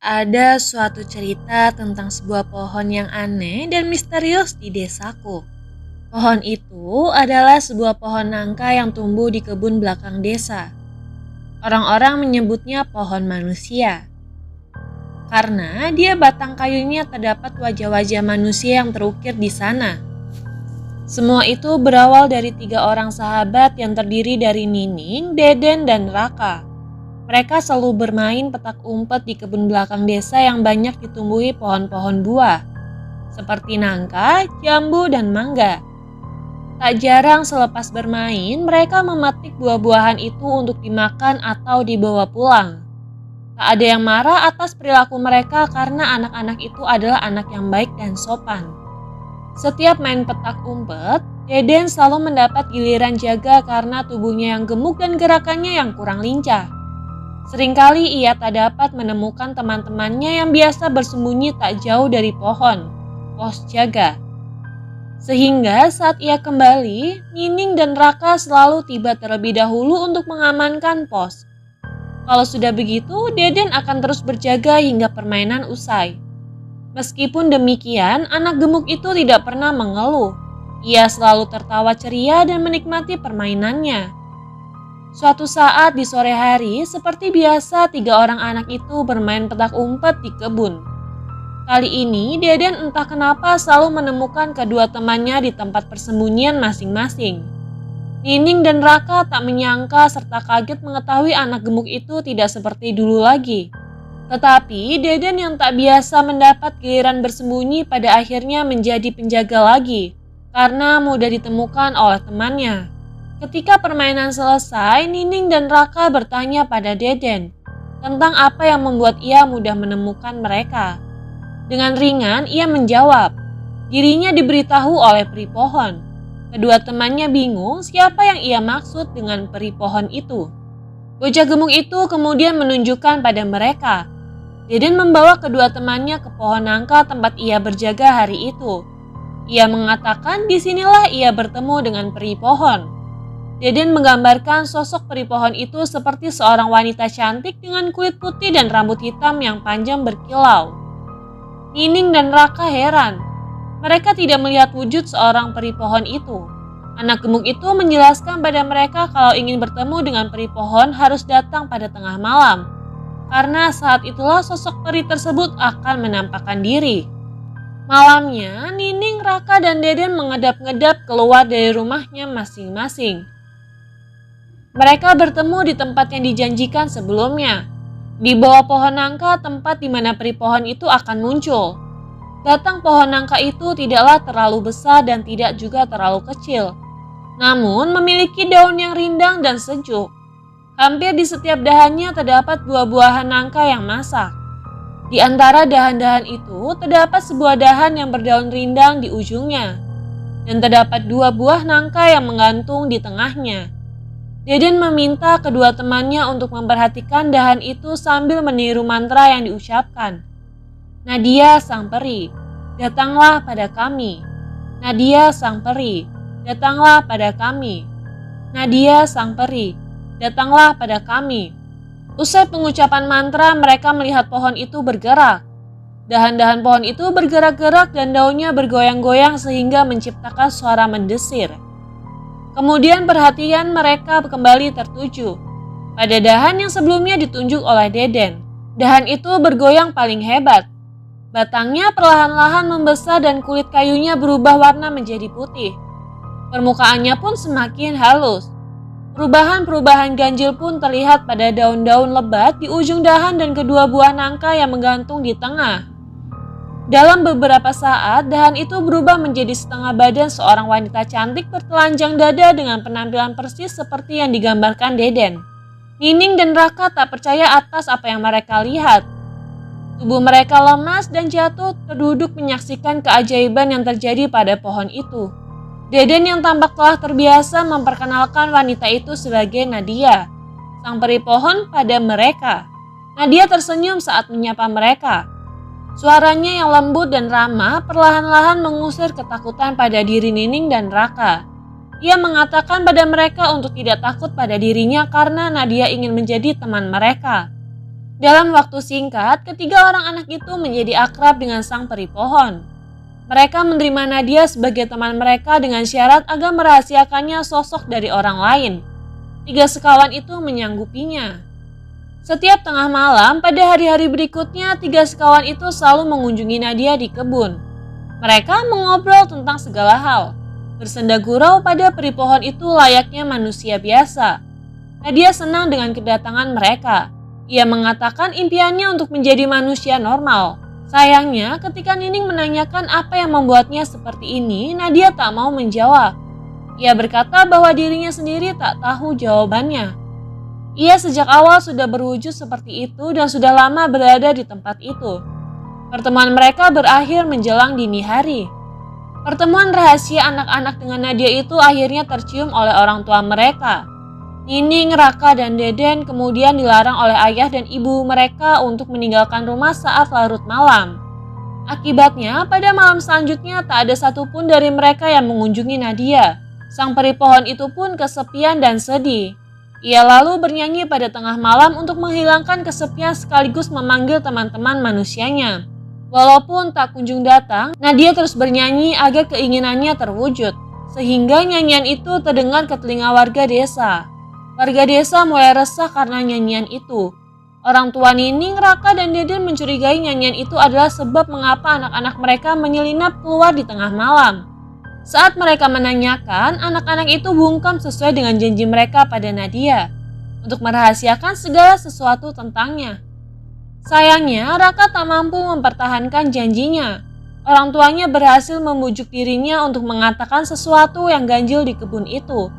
Ada suatu cerita tentang sebuah pohon yang aneh dan misterius di desaku. Pohon itu adalah sebuah pohon nangka yang tumbuh di kebun belakang desa. Orang-orang menyebutnya pohon manusia karena dia batang kayunya terdapat wajah-wajah manusia yang terukir di sana. Semua itu berawal dari 3 orang sahabat yang terdiri dari Nining, Deden, dan Raka. Mereka selalu bermain petak umpet di kebun belakang desa yang banyak ditumbuhi pohon-pohon buah, seperti nangka, jambu, dan mangga. Tak jarang selepas bermain, mereka memetik buah-buahan itu untuk dimakan atau dibawa pulang. Tak ada yang marah atas perilaku mereka karena anak-anak itu adalah anak yang baik dan sopan. Setiap main petak umpet, Deden selalu mendapat giliran jaga karena tubuhnya yang gemuk dan gerakannya yang kurang lincah. Seringkali ia tak dapat menemukan teman-temannya yang biasa bersembunyi tak jauh dari pohon, pos jaga. Sehingga saat ia kembali, Nining dan Raka selalu tiba terlebih dahulu untuk mengamankan pos. Kalau sudah begitu, Deden akan terus berjaga hingga permainan usai. Meskipun demikian, anak gemuk itu tidak pernah mengeluh. Ia selalu tertawa ceria dan menikmati permainannya. Suatu saat di sore hari, seperti biasa 3 orang anak itu bermain petak umpet di kebun. Kali ini, Deden entah kenapa selalu menemukan kedua temannya di tempat persembunyian masing-masing. Nining dan Raka tak menyangka serta kaget mengetahui anak gemuk itu tidak seperti dulu lagi. Tetapi Deden yang tak biasa mendapat giliran bersembunyi pada akhirnya menjadi penjaga lagi, karena mudah ditemukan oleh temannya. Ketika permainan selesai, Nining dan Raka bertanya pada Deden tentang apa yang membuat ia mudah menemukan mereka. Dengan ringan, ia menjawab, dirinya diberitahu oleh peri pohon. Kedua temannya bingung siapa yang ia maksud dengan peri pohon itu. Bocah gemuk itu kemudian menunjukkan pada mereka. Deden membawa kedua temannya ke pohon nangka tempat ia berjaga hari itu. Ia mengatakan disinilah ia bertemu dengan peri pohon. Deden menggambarkan sosok peri pohon itu seperti seorang wanita cantik dengan kulit putih dan rambut hitam yang panjang berkilau. Nining dan Raka heran. Mereka tidak melihat wujud seorang peri pohon itu. Anak gemuk itu menjelaskan pada mereka kalau ingin bertemu dengan peri pohon harus datang pada tengah malam. Karena saat itulah sosok peri tersebut akan menampakkan diri. Malamnya, Nining, Raka, dan Deden mengedap-ngedap keluar dari rumahnya masing-masing. Mereka bertemu di tempat yang dijanjikan sebelumnya. Di bawah pohon nangka, tempat di mana peri pohon itu akan muncul. Batang pohon nangka itu tidaklah terlalu besar dan tidak juga terlalu kecil. Namun memiliki daun yang rindang dan sejuk. Hampir di setiap dahannya terdapat buah-buahan nangka yang masak. Di antara dahan-dahan itu terdapat sebuah dahan yang berdaun rindang di ujungnya. Dan terdapat 2 buah nangka yang menggantung di tengahnya. Deden meminta kedua temannya untuk memperhatikan dahan itu sambil meniru mantra yang diucapkan. Nadia sang peri, datanglah pada kami. Nadia sang peri, datanglah pada kami. Nadia sang peri, datanglah pada kami. Usai pengucapan mantra, mereka melihat pohon itu bergerak. Dahan-dahan pohon itu bergerak-gerak dan daunnya bergoyang-goyang sehingga menciptakan suara mendesir. Kemudian perhatian mereka kembali tertuju pada dahan yang sebelumnya ditunjuk oleh Deden. Dahan itu bergoyang paling hebat. Batangnya perlahan-lahan membesar dan kulit kayunya berubah warna menjadi putih. Permukaannya pun semakin halus. Perubahan-perubahan ganjil pun terlihat pada daun-daun lebat di ujung dahan dan kedua buah nangka yang menggantung di tengah. Dalam beberapa saat, dahan itu berubah menjadi setengah badan seorang wanita cantik bertelanjang dada dengan penampilan persis seperti yang digambarkan Deden. Nining dan Raka tak percaya atas apa yang mereka lihat. Tubuh mereka lemas dan jatuh terduduk menyaksikan keajaiban yang terjadi pada pohon itu. Deden yang tampak telah terbiasa memperkenalkan wanita itu sebagai Nadia, sang peri pohon pada mereka. Nadia tersenyum saat menyapa mereka. Suaranya yang lembut dan ramah perlahan-lahan mengusir ketakutan pada diri Nining dan Raka. Ia mengatakan pada mereka untuk tidak takut pada dirinya karena Nadia ingin menjadi teman mereka. Dalam waktu singkat, ketiga orang anak itu menjadi akrab dengan sang peri pohon. Mereka menerima Nadia sebagai teman mereka dengan syarat agar merahasiakannya sosok dari orang lain. Tiga sekawan itu menyanggupinya. Setiap tengah malam pada hari-hari berikutnya, tiga sekawan itu selalu mengunjungi Nadia di kebun. Mereka mengobrol tentang segala hal, bersenda gurau pada peri pohon itu layaknya manusia biasa. Nadia senang dengan kedatangan mereka. Ia mengatakan impiannya untuk menjadi manusia normal. Sayangnya, ketika Nining menanyakan apa yang membuatnya seperti ini, Nadia tak mau menjawab. Ia berkata bahwa dirinya sendiri tak tahu jawabannya. Ia sejak awal sudah berwujud seperti itu dan sudah lama berada di tempat itu. Pertemuan mereka berakhir menjelang dini hari. Pertemuan rahasia anak-anak dengan Nadia itu akhirnya tercium oleh orang tua mereka. Nining, Raka, dan Deden kemudian dilarang oleh ayah dan ibu mereka untuk meninggalkan rumah saat larut malam. Akibatnya, pada malam selanjutnya tak ada satupun dari mereka yang mengunjungi Nadia. Sang peri pohon itu pun kesepian dan sedih. Ia lalu bernyanyi pada tengah malam untuk menghilangkan kesepian sekaligus memanggil teman-teman manusianya. Walaupun tak kunjung datang, Nadia terus bernyanyi agar keinginannya terwujud. Sehingga nyanyian itu terdengar ke telinga warga desa. Warga desa mulai resah karena nyanyian itu. Orang tua Nining, Raka, dan Deden mencurigai nyanyian itu adalah sebab mengapa anak-anak mereka menyelinap keluar di tengah malam. Saat mereka menanyakan, anak-anak itu bungkam sesuai dengan janji mereka pada Nadia untuk merahasiakan segala sesuatu tentangnya. Sayangnya, Raka tak mampu mempertahankan janjinya. Orang tuanya berhasil membujuk dirinya untuk mengatakan sesuatu yang ganjil di kebun itu.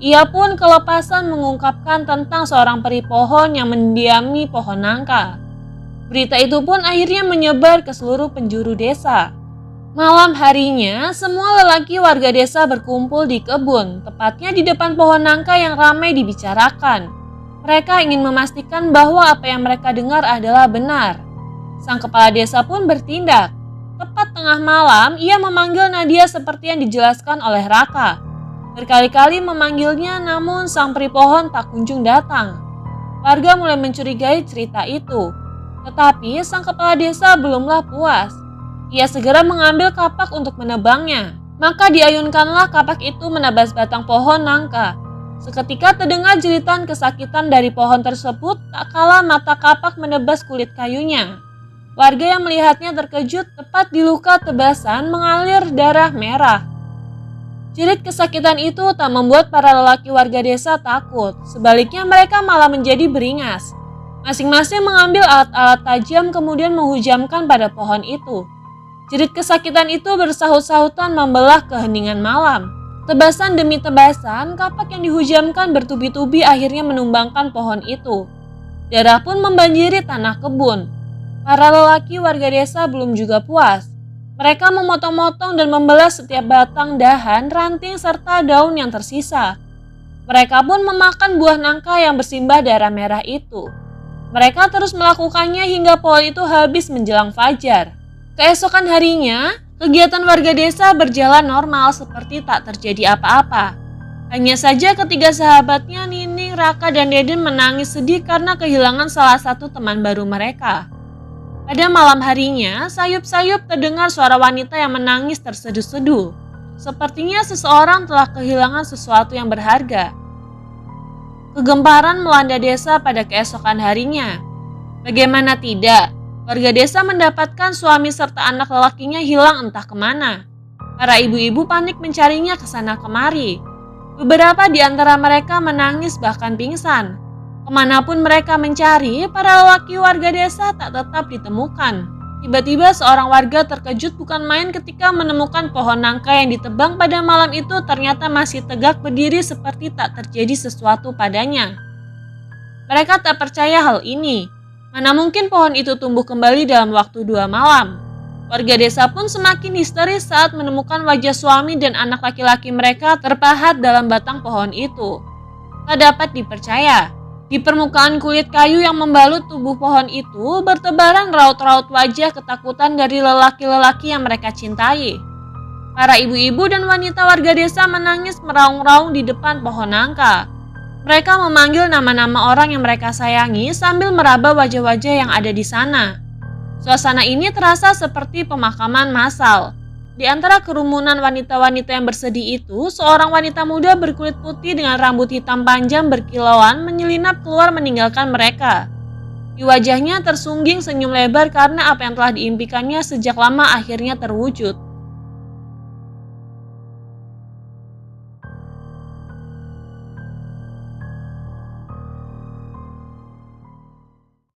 Ia pun kelepasan mengungkapkan tentang seorang peri pohon yang mendiami pohon nangka. Berita itu pun akhirnya menyebar ke seluruh penjuru desa. Malam harinya, semua lelaki warga desa berkumpul di kebun, tepatnya di depan pohon nangka yang ramai dibicarakan. Mereka ingin memastikan bahwa apa yang mereka dengar adalah benar. Sang kepala desa pun bertindak. Tepat tengah malam, ia memanggil Nadia seperti yang dijelaskan oleh Raka. Berkali-kali memanggilnya, namun sang peri pohon tak kunjung datang. Warga mulai mencurigai cerita itu. Tetapi sang kepala desa belumlah puas. Ia segera mengambil kapak untuk menebangnya. Maka diayunkanlah kapak itu menebas batang pohon nangka. Seketika terdengar jeritan kesakitan dari pohon tersebut, tak kalah mata kapak menebas kulit kayunya. Warga yang melihatnya terkejut, tepat di luka tebasan mengalir darah merah. Jerit kesakitan itu tak membuat para lelaki warga desa takut. Sebaliknya mereka malah menjadi beringas. Masing-masing mengambil alat-alat tajam kemudian menghujamkan pada pohon itu. Jerit kesakitan itu bersahut-sahutan membelah keheningan malam. Tebasan demi tebasan, kapak yang dihujamkan bertubi-tubi akhirnya menumbangkan pohon itu. Darah pun membanjiri tanah kebun. Para lelaki warga desa belum juga puas. Mereka memotong-motong dan membelah setiap batang dahan, ranting, serta daun yang tersisa. Mereka pun memakan buah nangka yang bersimbah darah merah itu. Mereka terus melakukannya hingga pohon itu habis menjelang fajar. Keesokan harinya, kegiatan warga desa berjalan normal seperti tak terjadi apa-apa. Hanya saja ketiga sahabatnya, Nining, Raka, dan Deden menangis sedih karena kehilangan salah satu teman baru mereka. Pada malam harinya, sayup-sayup terdengar suara wanita yang menangis terseduh-seduh. Sepertinya seseorang telah kehilangan sesuatu yang berharga. Kegemparan melanda desa pada keesokan harinya. Bagaimana tidak, warga desa mendapatkan suami serta anak lelakinya hilang entah kemana. Para ibu-ibu panik mencarinya ke sana kemari. Beberapa di antara mereka menangis bahkan pingsan. Kemanapun mereka mencari, para lelaki warga desa tak tetap ditemukan. Tiba-tiba seorang warga terkejut bukan main ketika menemukan pohon nangka yang ditebang pada malam itu ternyata masih tegak berdiri seperti tak terjadi sesuatu padanya. Mereka tak percaya hal ini. Mana mungkin pohon itu tumbuh kembali dalam waktu 2 malam. Warga desa pun semakin histeris saat menemukan wajah suami dan anak laki-laki mereka terpahat dalam batang pohon itu. Tak dapat dipercaya. Di permukaan kulit kayu yang membalut tubuh pohon itu bertebaran raut-raut wajah ketakutan dari lelaki-lelaki yang mereka cintai. Para ibu-ibu dan wanita warga desa menangis meraung-raung di depan pohon nangka. Mereka memanggil nama-nama orang yang mereka sayangi sambil meraba wajah-wajah yang ada di sana. Suasana ini terasa seperti pemakaman massal. Di antara kerumunan wanita-wanita yang bersedih itu, seorang wanita muda berkulit putih dengan rambut hitam panjang berkilauan menyelinap keluar meninggalkan mereka. Di wajahnya tersungging senyum lebar karena apa yang telah diimpikannya sejak lama akhirnya terwujud.